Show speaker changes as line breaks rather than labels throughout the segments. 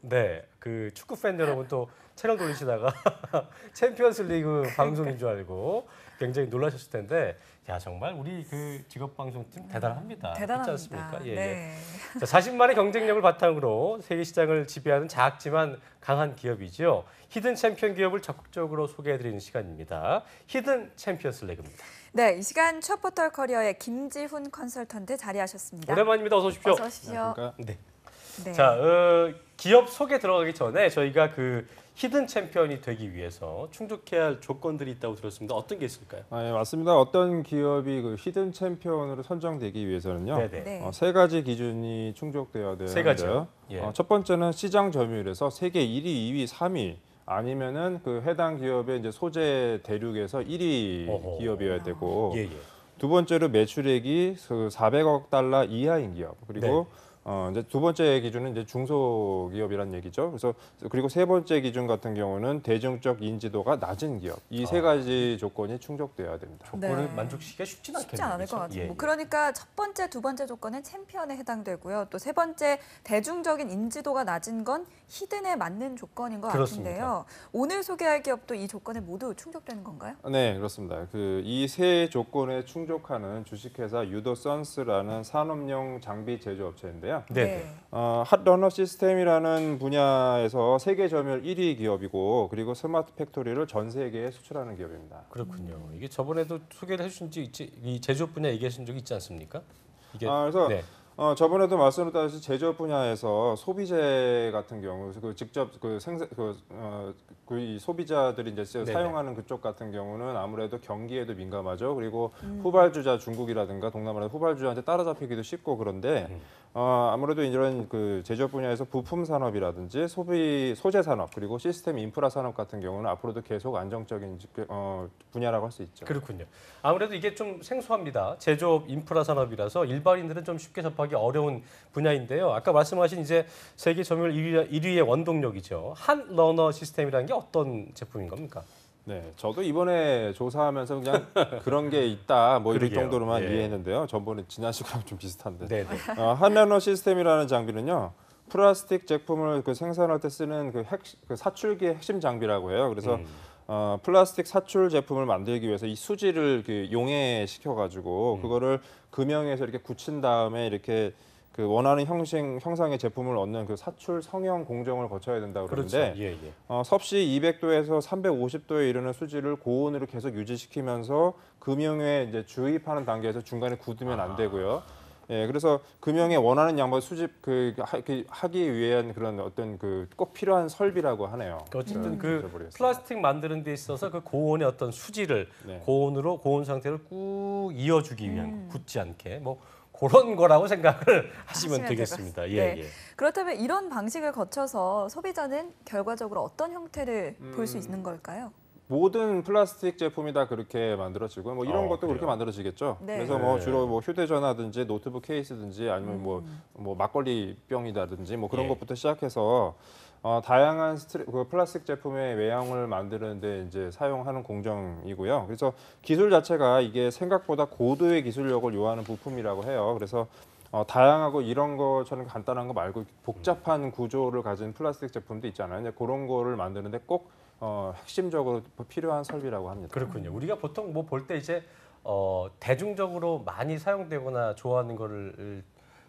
네, 그 축구 팬 여러분 또 채널 돌리시다가 챔피언스 리그 방송인 줄 알고 굉장히 놀라셨을 텐데, 야 정말 우리 그 직업 방송팀 대단합니다.
대단합니다.
그렇지 않습니까? 예,
네.
예. 자, 자신만의 경쟁력을 바탕으로 세계 시장을 지배하는 작지만 강한 기업이죠. 히든 챔피언 기업을 적극적으로 소개해드리는 시간입니다. 히든 챔피언스 리그입니다.
네, 이 시간 취업 포털 커리어의 김지훈 컨설턴트 자리하셨습니다.
오랜만입니다. 어서 오십시오.
어서 오십시오.
네.
네.
자, 기업 소개 들어가기 전에 저희가 그 히든 챔피언이 되기 위해서 충족해야 할 조건들이 있다고 들었습니다. 어떤 게 있을까요?
네, 맞습니다. 어떤 기업이 그 히든 챔피언으로 선정되기 위해서는요.
네네.
네.
세 가지 기준이 충족되어야 되는데요.
세 가지요? 예.
첫 번째는 시장 점유율에서 세계 1위, 2위, 3위 아니면은 그 해당 기업의 이제 소재 대륙에서 1위
어허.
기업이어야 되고
예, 예.
두 번째로 매출액이 그 400억 달러 이하인 기업 그리고 이제 두 번째 기준은 이제 중소기업이라는 얘기죠. 그리고 세 번째 기준 같은 경우는 대중적 인지도가 낮은 기업. 이 세 가지 조건이 충족돼야 됩니다.
조건을
네.
만족시키기가 쉽진 않겠네요.
쉽지 않을 것
그렇죠?
같아요.
예,
뭐
예.
그러니까 첫 번째, 두 번째 조건은 챔피언에 해당되고요. 또 세 번째 대중적인 인지도가 낮은 건 히든에 맞는 조건인 것
그렇습니다.
같은데요. 오늘 소개할 기업도 이 조건에 모두 충족되는 건가요?
네, 그렇습니다. 이 세 조건에 충족하는 주식회사 유도선스라는 산업용 장비 제조업체인데요.
네.
핫러너 시스템이라는 분야에서 세계 점유율 1위 기업이고 그리고 스마트 팩토리를 전 세계에 수출하는 기업입니다.
그렇군요. 이게 저번에도 소개를 해주신 적 있지, 이 제조업 분야 얘기하신 적이 있지 않습니까? 이게
그래서
네.
저번에도 말씀드렸다시피 제조업 분야에서 소비재 같은 경우 그 직접 그 생산 이 소비자들이 이제
네네.
사용하는 그쪽 같은 경우는 아무래도 경기에도 민감하죠. 그리고 후발주자 중국이라든가 동남아나 후발주자한테 따라잡히기도 쉽고 그런데 아무래도 이런 그 제조업 분야에서 부품 산업이라든지 소재 산업 그리고 시스템 인프라 산업 같은 경우는 앞으로도 계속 안정적인 분야라고 할 수 있죠.
그렇군요. 아무래도 이게 좀 생소합니다. 제조업 인프라 산업이라서 일반인들은 좀 쉽게 접하기 어려운 분야인데요. 아까 말씀하신 이제 세계 점유율 1위의 원동력이죠. 한 러너 시스템이라는 게 어떤 제품인 겁니까?
네, 저도 이번에 조사하면서 그냥 그런 게 있다 뭐 이럴
그러게요.
정도로만
예.
이해했는데요. 전번에 지난 시간랑 좀 비슷한데.
네, 네.
한나노 시스템이라는 장비는요. 플라스틱 제품을 그 생산할 때 쓰는 그 사출기의 핵심 장비라고 해요. 그래서 플라스틱 사출 제품을 만들기 위해서 이 수지를 용해시켜 가지고 그거를 금형에서 이렇게 굳힌 다음에 이렇게 그 원하는 형상의 제품을 얻는 그 사출 성형 공정을 거쳐야 된다고 그러는데
그렇죠. 예, 예.
섭씨 200도에서 350도에 이르는 수지를 고온으로 계속 유지시키면서 금형에 이제 주입하는 단계에서 중간에 굳으면 안 되고요. 예, 그래서 금형에 원하는 양말 수집 하기 위한 그런 어떤 그 꼭 필요한 설비라고 하네요.
어쨌든 그
잊어버렸습니다.
플라스틱 만드는 데 있어서 그 고온의 어떤 수지를
네.
고온 상태를 꾹 이어주기 위한 굳지 않게 뭐 그런 거라고 생각을 하시면
될
되겠습니다.
것
예,
같습니다.
예.
네. 그렇다면 이런 방식을 거쳐서 소비자는 결과적으로 어떤 형태를 볼 수 있는 걸까요?
모든 플라스틱 제품이 다 그렇게 만들어지고 뭐 이런 것도
그래요?
그렇게 만들어지겠죠.
네.
그래서 뭐
네.
주로 뭐 휴대전화든지 노트북 케이스든지 아니면 뭐 막걸리 병이라든지 뭐 그런
예.
것부터 시작해서 다양한 그 플라스틱 제품의 외형을 만드는데 이제 사용하는 공정이고요. 그래서 기술 자체가 이게 생각보다 고도의 기술력을 요하는 부품이라고 해요. 그래서 다양하고 이런 것처럼 간단한 거 말고 복잡한 구조를 가진 플라스틱 제품도 있잖아요. 이제 그런 거를 만드는데 꼭 핵심적으로 필요한 설비라고 합니다.
그렇군요. 우리가 보통 뭐 볼 때 이제 대중적으로 많이 사용되거나 좋아하는 거를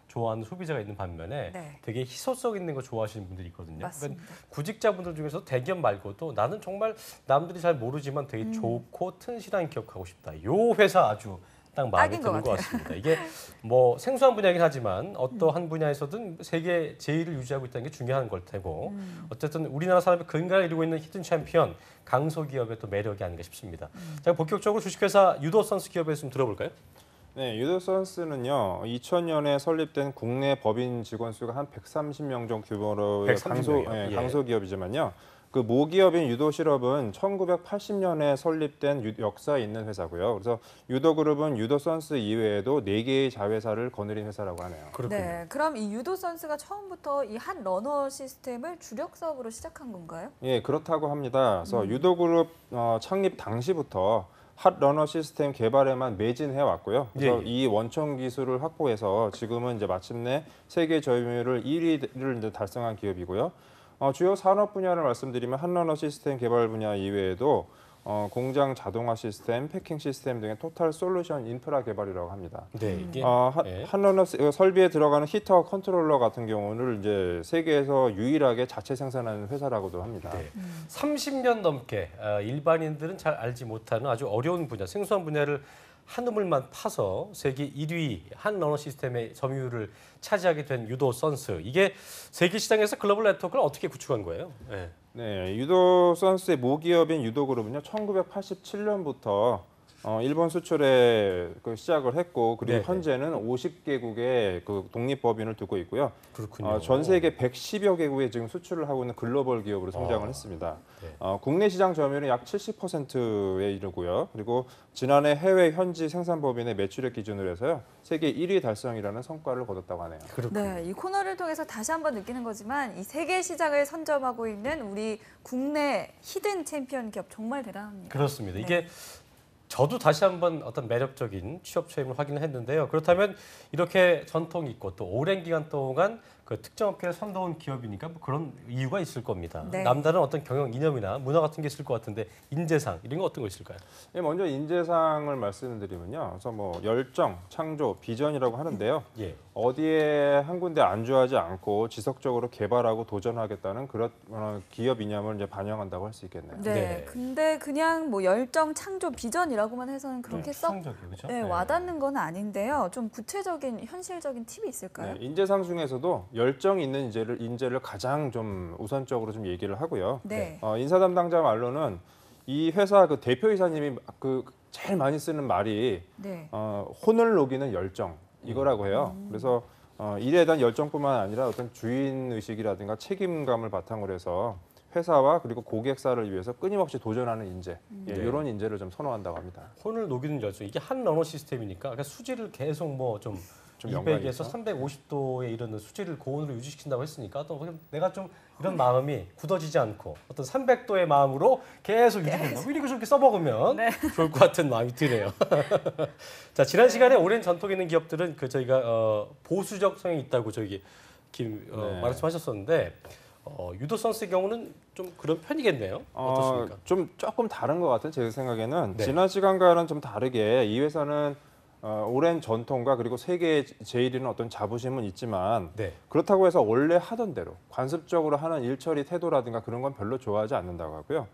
좋아하는 소비자가 있는 반면에
네.
되게 희소성 있는 거 좋아하시는 분들이 있거든요.
맞습니다.
그러니까 구직자분들 중에서 대기업 말고도 나는 정말 남들이 잘 모르지만 되게 좋고 튼실한 기업하고 싶다. 요 회사 아주 딱 마음에
딱인 것
드는 것 같습니다. 이게 뭐 생소한 분야이긴 하지만 어떠한 분야에서든 세계 제일을 유지하고 있다는 게 중요한 걸 테고 어쨌든 우리나라 산업의 근간을 이루고 있는 히든 챔피언 강소기업의 또 매력이 아닌가 싶습니다. 자, 본격적으로 주식회사 유도선스 기업에서 좀 들어볼까요?
네, 유도선스는요. 2000년에 설립된 국내 법인 직원 수가 한 130명 정도 규모로의
130 명이요? 예.
강소기업이지만요. 그 모기업인 유도실업은 1980년에 설립된 역사 있는 회사고요. 그래서 유도그룹은 유도선스 이외에도 4개의 자회사를 거느린 회사라고 하네요.
그렇군요.
네, 그럼 이 유도선스가 처음부터 이 한 러너 시스템을 주력 사업으로 시작한 건가요?
예, 그렇다고 합니다. 그래서 유도그룹 창립 당시부터 핫러너 시스템 개발에만 매진해 왔고요. 그래서
예, 예.
이 원천 기술을 확보해서 지금은 이제 마침내 세계 점유율을 1위를 이제 달성한 기업이고요. 주요 산업 분야를 말씀드리면 한러너 시스템 개발 분야 이외에도 공장 자동화 시스템, 패킹 시스템 등의 토탈 솔루션 인프라 개발이라고 합니다.
네, 이게 예.
한러너 설비에 들어가는 히터 컨트롤러 같은 경우는 이제 세계에서 유일하게 자체 생산하는 회사라고도 합니다.
네. 30년 넘게 일반인들은 잘 알지 못하는 아주 어려운 분야, 생소한 분야를 한 우물만 파서 세계 1위 한러너 시스템의 점유율을 차지하게 된 유도 선스. 이게 세계 시장에서 글로벌 네트워크를 어떻게 구축한 거예요? 네.
네, 유도 선스의 모기업인 유도그룹은요, 1987년부터 일본 수출에 시작을 했고, 그리고
네,
현재는 50개국의 그 독립법인을 두고 있고요.
그렇군요.
전 세계 110여 개국에 지금 수출을 하고 있는 글로벌 기업으로 성장을 했습니다.
네.
국내 시장 점유율은 약 70%에 이르고요. 그리고 지난해 해외 현지 생산법인의 매출액 기준으로 해서요, 세계 1위 달성이라는 성과를 거뒀다고 하네요.
그렇군요.
네, 이 코너를 통해서 다시 한번 느끼는 거지만 이 세계 시장을 선점하고 있는 우리 국내 히든 챔피언 기업 정말 대단합니다.
그렇습니다.
네.
이게 저도 다시 한번 어떤 매력적인 취업 체험을 확인을 했는데요. 그렇다면 이렇게 전통이 있고 또 오랜 기간 동안 그 특정 업계를 선도한 기업이니까 뭐 그런 이유가 있을 겁니다.
네.
남다른 어떤 경영 이념이나 문화 같은 게 있을 것 같은데 인재상 이런 거 어떤 거 있을까요?
예, 먼저 인재상을 말씀드리면요. 그래서 뭐 열정, 창조, 비전이라고 하는데요.
예.
어디에 한 군데 안주하지 않고 지속적으로 개발하고 도전하겠다는 그런 기업 이념을 이제 반영한다고 할 수 있겠네요.
네,
네.
근데 그냥 뭐 열정, 창조, 비전이라고만 해서는 그렇게 썩
수상적이에요, 그렇죠?
네, 와닿는 건 아닌데요. 좀 구체적인 현실적인 팁이 있을까요?
네, 인재상 중에서도 열정 있는 인재를 가장 좀 우선적으로 좀 얘기를 하고요.
네.
인사 담당자 말로는 이 회사 그 대표이사님이 그 제일 많이 쓰는 말이
네.
혼을 녹이는 열정 이거라고 해요. 그래서 일에 대한 열정뿐만 아니라 어떤 주인 의식이라든가 책임감을 바탕으로 해서 회사와 그리고 고객사를 위해서 끊임없이 도전하는 인재, 예,
네.
이런 인재를 좀 선호한다고 합니다.
혼을 녹이는 열정. 이게 한 러너 시스템이니까 그러니까 수질을 계속 뭐좀
좀 연관이
200에서
있죠?
350도에 이르는 수질을 고온으로 유지시킨다고 했으니까 또 내가 좀 이런 마음이 굳어지지 않고 어떤 300도의 마음으로 계속 유지된다. 왜 이렇게 저렇게 써먹으면
네.
좋을 것 같은 마음이 드네요. 자, 지난 시간에 오랜 전통 있는 기업들은 그 저희가 보수적 성향이 있다고 저기
네.
말씀하셨었는데 유도 선스의 경우는 좀 그런 편이겠네요. 어떻습니까?
좀 조금 다른 것 같은 제 생각에는
네.
지난 시간과는 좀 다르게 이 회사는 오랜 전통과 그리고 세계 제1위는 어떤 자부심은 있지만
네.
그렇다고 해서 원래 하던 대로 관습적으로 하는 일처리 태도라든가 그런 건 별로 좋아하지 않는다고 하고요.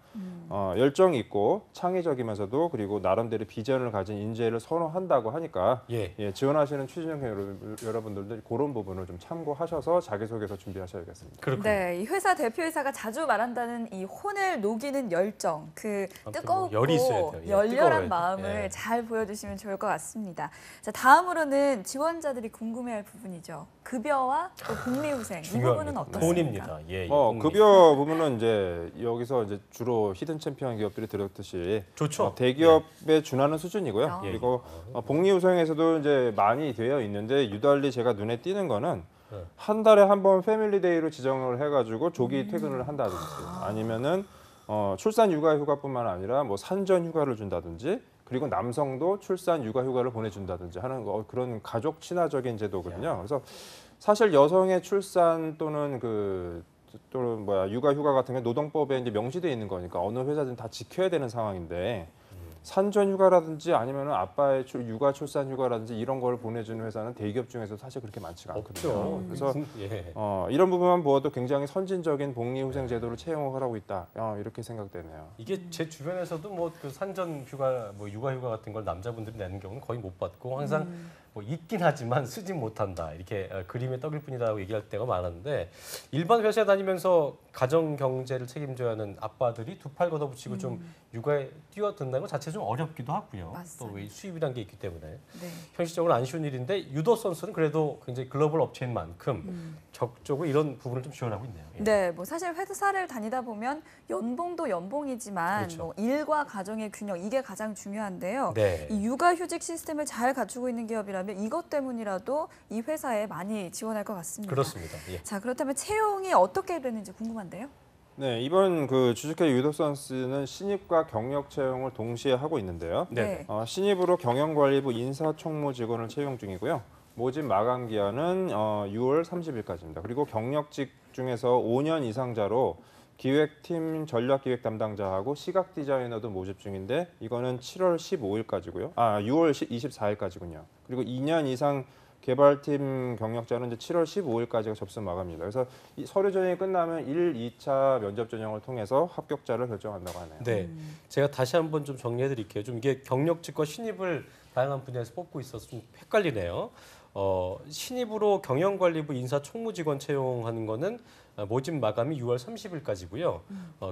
열정 있고 창의적이면서도 그리고 나름대로 비전을 가진 인재를 선호한다고 하니까
예.
지원하시는 취준생 여러분들도 그런 부분을 좀 참고하셔서 자기소개서 준비하셔야겠습니다.
그렇군요.
네, 이 회사 대표이사가 자주 말한다는 이 혼을 녹이는 열정, 그
아무튼
뜨겁고
뭐 열이 있어야 돼요. 예,
열렬한
뜨거워야
마음을
돼요. 예.
잘 보여주시면 좋을 것 같습니다. 자, 다음으로는 지원자들이 궁금해할 부분이죠. 급여와 또 복리후생 이 부분은 어떻습니까?
돈입니다. 예,
급여 부분은 이제 여기서 이제 주로 히든 챔피언 기업들이 들었듯이
좋죠.
대기업에 준하는 수준이고요.
예.
그리고 복리후생에서도 이제 많이 되어 있는데 유달리 제가 눈에 띄는 거는
네.
한 달에 한 번 패밀리데이로 지정을 해가지고 조기 퇴근을 한다든지 아니면은 출산 육아 휴가뿐만 아니라 뭐 산전 휴가를 준다든지 그리고 남성도 출산 육아 휴가를 보내준다든지 하는 그런 가족 친화적인 제도거든요. 그래서 사실 여성의 출산 또는 육아 휴가 같은 게 노동법에 이제 명시되어 있는 거니까 어느 회사든 다 지켜야 되는 상황인데 산전 휴가라든지 아니면 아빠의 육아 출산 휴가라든지 이런 걸 보내주는 회사는 대기업 중에서 사실 그렇게 많지가 않거든요.
없죠.
그래서
예.
이런 부분만 보아도 굉장히 선진적인 복리후생 제도를 채용을 하고 있다. 이렇게 생각되네요.
이게 제 주변에서도 뭐 그 산전 휴가, 뭐 육아 휴가 같은 걸 남자분들이 내는 경우는 거의 못 받고 항상 뭐 있긴 하지만 쓰지 못한다 이렇게 그림에 떡일 뿐이다라고 얘기할 때가 많았는데 일반 회사에 다니면서 가정 경제를 책임져야 하는 아빠들이 두 팔 걷어붙이고 좀 육아에 뛰어든다는 것 자체 좀 어렵기도 하고요.
맞습니다.
또 수입이란 게 있기 때문에
네.
현실적으로 안 쉬운 일인데 유도 선수는 그래도 굉장히 글로벌 업체인 만큼 적극적으로 이런 부분을 좀 지원하고 있네요. 예.
네, 뭐 사실 회사를 다니다 보면 연봉도 연봉이지만
그렇죠.
뭐 일과 가정의 균형 이게 가장 중요한데요.
네.
이 육아휴직 시스템을 잘 갖추고 있는 기업이라면 이것 때문이라도 이 회사에 많이 지원할 것 같습니다.
그렇습니다. 예.
자, 그렇다면 채용이 어떻게 되는지 궁금한데요.
네, 이번 그 주식회 유도선스는 신입과 경력 채용을 동시에 하고 있는데요.
네.
신입으로 경영관리부 인사총무 직원을 채용 중이고요. 모집 마감 기한은 6월 30일까지입니다. 그리고 경력직 중에서 5년 이상자로 기획팀 전략기획 담당자하고 시각 디자이너도 모집 중인데 이거는 7월 15일까지고요. 6월 24일까지군요. 그리고 2년 이상 개발팀 경력자는 이제 7월 15일까지가 접수 마감입니다. 그래서 이 서류 전형이 끝나면 1, 2차 면접 전형을 통해서 합격자를 결정한다고 하네요.
네, 제가 다시 한번 좀 정리해 드릴게요. 좀 이게 경력직과 신입을 다양한 분야에서 뽑고 있어서 좀 헷갈리네요. 신입으로 경영관리부 인사총무직원 채용하는 거는 모집 마감이 6월 30일까지고요.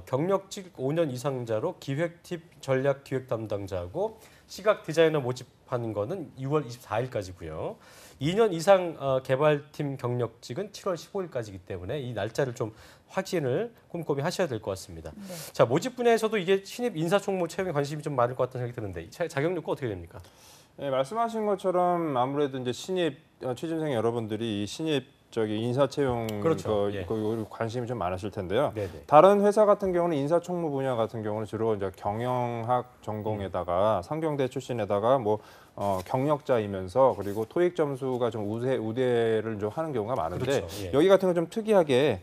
경력직 5년 이상자로 기획팀 전략기획 담당자하고 시각 디자이너 모집하는 거는 6월 24일까지고요. 2년 이상 개발팀 경력직은 7월 15일까지이기 때문에 이 날짜를 좀 확인을 꼼꼼히 하셔야 될 것 같습니다.
네.
자, 모집 분야에서도 이게 신입 인사총무 채용에 관심이 좀 많을 것 같다는 생각이 드는데 자격 요건 어떻게 됩니까?
네, 말씀하신 것처럼 아무래도 이제 신입 취준생 여러분들이 이 신입 인사 채용
그렇죠. 예.
관심이 좀 많으실 텐데요.
네네.
다른 회사 같은 경우는 인사총무 분야 같은 경우는 주로 이제 경영학 전공에다가 상경대 출신에다가 뭐 경력자이면서 그리고 토익 점수가 좀 우대를 좀 하는 경우가 많은데
그렇죠. 예.
여기 같은 건 좀 특이하게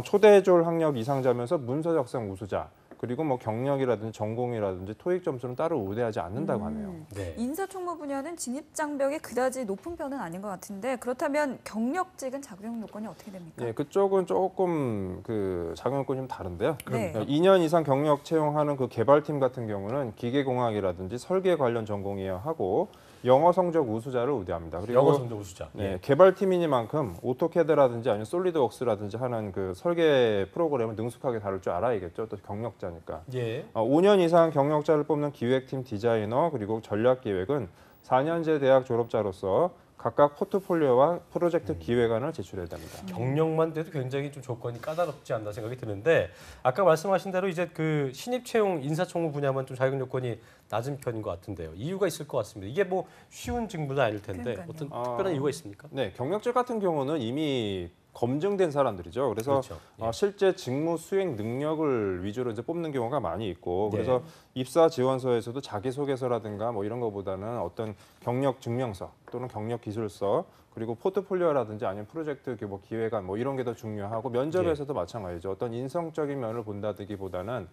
초대졸 학력 이상자면서 문서 작성 우수자 그리고 뭐 경력이라든지 전공이라든지 토익 점수는 따로 우대하지 않는다고 하네요.
네.
인사총무 분야는 진입 장벽이 그다지 높은 편은 아닌 것 같은데 그렇다면 경력직은 자격 요건이 어떻게 됩니까?
예, 그쪽은 조금 그 자격 요건이 좀 다른데요.
네.
2년 이상 경력 채용하는 그 개발팀 같은 경우는 기계공학이라든지 설계 관련 전공이어야 하고 영어 성적 우수자를 우대합니다. 그리고
영어 성적 우수자.
네, 개발팀이니만큼 오토캐드라든지 아니면 솔리드웍스라든지 하는 그 설계 프로그램을 능숙하게 다룰 줄 알아야겠죠. 또 경력자니까.
예.
5년 이상 경력자를 뽑는 기획팀 디자이너 그리고 전략기획은 4년제 대학 졸업자로서 각각 포트폴리오와 프로젝트 기획안을 제출해야 됩니다.
경력만 돼도 굉장히 좀 조건이 까다롭지 않나 생각이 드는데 아까 말씀하신 대로 이제 그 신입 채용 인사총무 분야만 좀 자격 요건이 낮은 편인 것 같은데요. 이유가 있을 것 같습니다. 이게 뭐 쉬운 직무는 아닐 텐데
그러니까요.
어떤 특별한 이유가 있습니까?
네, 경력직 같은 경우는 이미 검증된 사람들이죠. 그래서
그렇죠. 예.
실제 직무 수행 능력을 위주로 이제 뽑는 경우가 많이 있고
네.
그래서 입사 지원서에서도 자기소개서라든가 뭐 이런 거보다는 어떤 경력 증명서 또는 경력 기술서 그리고 포트폴리오라든지 아니면 프로젝트 뭐 기획안 뭐 이런 게 더 중요하고 면접에서도 마찬가지죠. 어떤 인성적인 면을 본다기보다는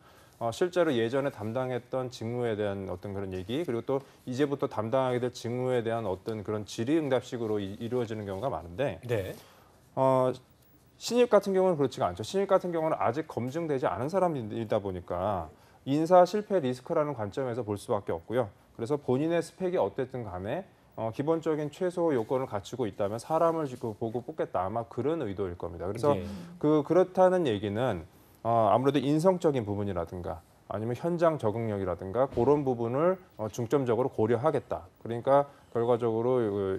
실제로 예전에 담당했던 직무에 대한 어떤 그런 얘기 그리고 또 이제부터 담당하게 될 직무에 대한 어떤 그런 질의응답식으로 이루어지는 경우가 많은데
네.
신입 같은 경우는 그렇지가 않죠. 신입 같은 경우는 아직 검증되지 않은 사람이다 보니까 인사 실패 리스크라는 관점에서 볼 수밖에 없고요. 그래서 본인의 스펙이 어땠든 간에 기본적인 최소 요건을 갖추고 있다면 사람을 보고 뽑겠다 아마 그런 의도일 겁니다. 그래서
예.
그렇다는 얘기는 아무래도 인성적인 부분이라든가 아니면 현장 적응력이라든가 그런 부분을 중점적으로 고려하겠다. 그러니까 결과적으로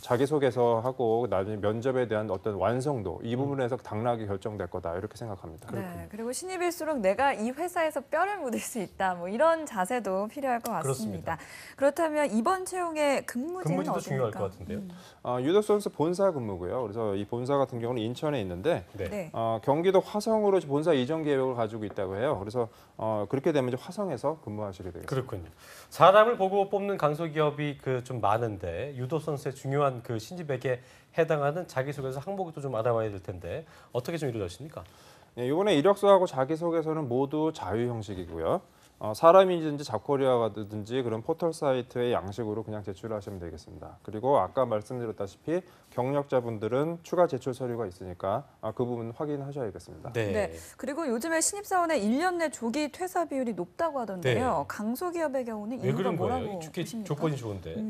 자기소개서하고 나중에 면접에 대한 어떤 완성도 이 부분에서 당락이 결정될 거다 이렇게 생각합니다.
네, 그리고 신입일수록 내가 이 회사에서 뼈를 묻을 수 있다. 뭐 이런 자세도 필요할 것 같습니다.
그렇습니다.
그렇다면 이번 채용의 근무지는
근무지도
어디입니까?
중요할 것 같은데요.
유도선수 본사 근무고요. 그래서 이 본사 같은 경우는 인천에 있는데
네.
네.
경기도 화성으로 본사 이전 계획을 가지고 있다고 해요. 그래서 그렇게 되면 이제 화성에서 근무하시게 되겠습니다.
그렇군요. 사람을 보고 뽑는 강소기업이 그 좀 많은데 유도 선수의 중요한 그 신입에게 해당하는 자기소개서 항목도 좀 알아봐야 될 텐데 어떻게 좀 이루어졌습니까?
네, 이번에 이력서하고 자기소개서는 모두 자유 형식이고요. 사람이든지 잡코리아든지 그런 포털 사이트의 양식으로 그냥 제출하시면 되겠습니다. 그리고 아까 말씀드렸다시피 경력자분들은 추가 제출 서류가 있으니까 그 부분 확인하셔야겠습니다.
네.
네. 그리고 요즘에 신입사원의 1년 내 조기 퇴사 비율이 높다고 하던데요.
네.
강소기업의 경우는
왜
이유가
그런
뭐라고
거예요? 특히
보십니까?
조건이 좋은데.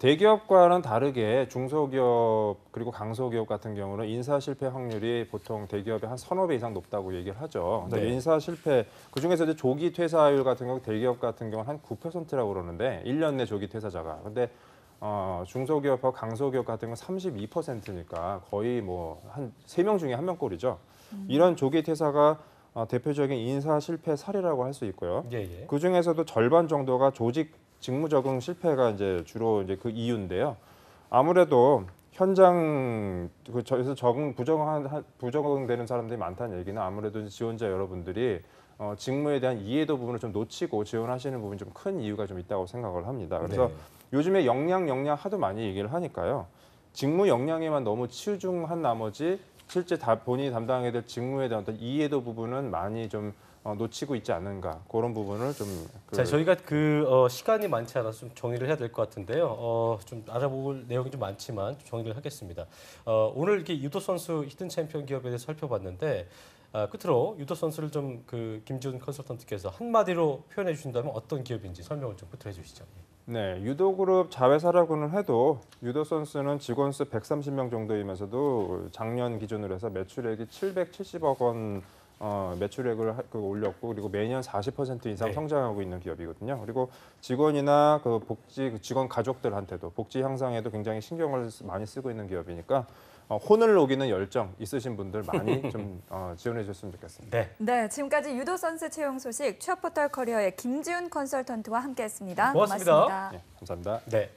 대기업과는 다르게 중소기업 그리고 강소기업 같은 경우는 인사 실패 확률이 보통 대기업의 한 서너 배 이상 높다고 얘기를 하죠.
네.
인사 실패 그중에서 이제 조기 퇴사율 같은 경우 대기업 같은 경우는 한 9%라고 그러는데 1년 내 조기 퇴사자가. 근데 중소기업하고 강소기업 같은 경우는 32%니까 거의 뭐 한 3명 중에 1명꼴이죠. 이런 조기 퇴사가 대표적인 인사 실패 사례라고 할 수 있고요.
예, 예.
그 중에서도 절반 정도가 조직 직무 적응 실패가 이제 주로 이제 그 이유인데요. 아무래도 현장 그래서 부적응되는 사람들이 많다는 얘기는 아무래도 지원자 여러분들이 직무에 대한 이해도 부분을 좀 놓치고 지원하시는 부분이 좀 큰 이유가 좀 있다고 생각을 합니다. 그래서
네.
요즘에 역량 하도 많이 얘기를 하니까요. 직무 역량에만 너무 치중한 나머지 실제 본인이 담당해야 될 직무에 대한 어떤 이해도 부분은 많이 좀 놓치고 있지 않는가 그런 부분을 좀
자, 저희가 시간이 많지 않아서 좀 정리를 해야 될 것 같은데요. 좀 알아볼 내용이 좀 많지만 좀 정리를 하겠습니다. 오늘 이렇게 유도 선수 히든 챔피언 기업에 대해서 살펴봤는데 끝으로 유도 선수를 좀 김지훈 컨설턴트께서 한마디로 표현해 주신다면 어떤 기업인지 설명을 좀 끝으로 해주시죠.
네, 유도그룹 자회사라고는 해도 유도 선수는 직원 수 130명 정도이면서도 작년 기준으로 해서 매출액이 770억 원 매출액을 올렸고 그리고 매년 40% 이상
네.
성장하고 있는 기업이거든요. 그리고 직원이나 직원 가족들한테도 복지 향상에도 굉장히 신경을 많이 쓰고 있는 기업이니까 혼을 녹이는 열정 있으신 분들 많이 좀 지원해 주셨으면 좋겠습니다.
네.
네, 지금까지 유도 선수 채용 소식 취업 포털 커리어의 김지훈 컨설턴트와 함께했습니다.
고맙습니다.
고맙습니다.
네, 감사합니다.
네.